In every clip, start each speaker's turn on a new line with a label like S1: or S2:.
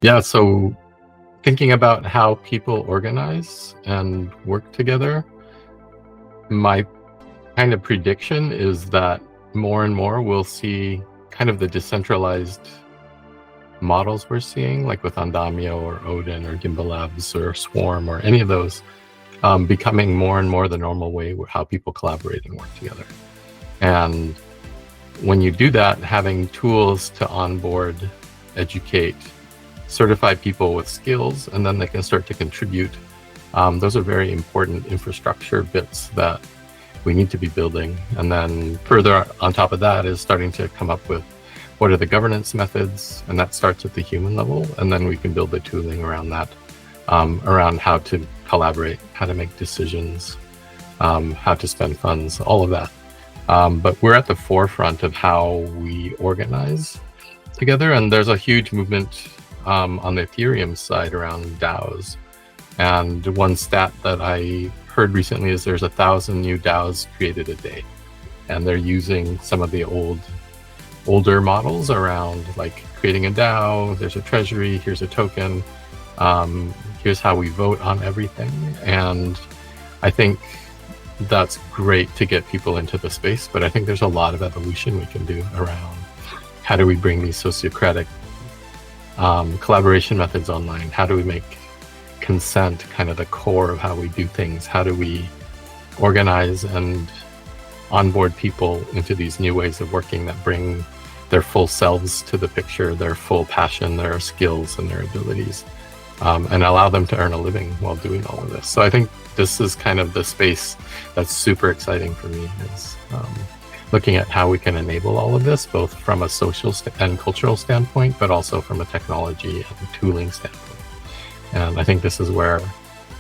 S1: Yeah, so thinking about how people organize and work together, my kind of prediction is that more and more we'll see kind of the decentralized models we're seeing, like with Andamio or Odin or Gimbal Labs or Swarm or any of those, becoming more and more the normal way how people collaborate and work together. And when you do that, having tools to onboard, educate, certify people with skills, and then they can start to contribute. Those are very important infrastructure bits that we need to be building. And then further on top of that is starting to come up with what are the governance methods, and that starts at the human level, and then we can build the tooling around that, around how to collaborate, how to make decisions, how to spend funds, all of that. But we're at the forefront of how we organize together, and there's a huge movement on the Ethereum side around DAOs. And one stat that I heard recently is there's 1,000 new DAOs created a day, and they're using some of the older models around like creating a DAO. There's a treasury, here's a token, here's how we vote on everything. And I think that's great to get people into the space, but I think there's a lot of evolution we can do around how do we bring these sociocratic collaboration methods online. How do we make consent kind of the core of how we do things? How do we organize and onboard people into these new ways of working that bring their full selves to the picture, their full passion, their skills and their abilities, and allow them to earn a living while doing all of this. So I think this is kind of the space that's super exciting for me, is looking at how we can enable all of this, both from a social and cultural standpoint, but also from a technology and tooling standpoint. And I think this is where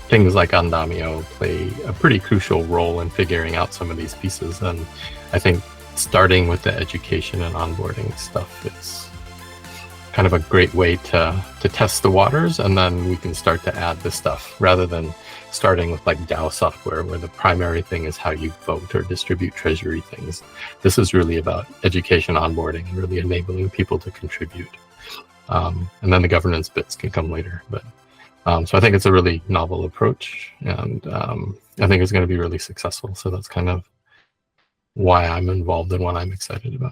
S1: things like Andamio play a pretty crucial role in figuring out some of these pieces. And I think starting with the education and onboarding stuff is kind of a great way to test the waters, and then we can start to add the stuff rather than starting with like DAO software where the primary thing is how you vote or distribute treasury things. This is really about education, onboarding, and really enabling people to contribute. And then the governance bits can come later. But so I think it's a really novel approach, and I think it's going to be really successful. So that's kind of why I'm involved and what I'm excited about.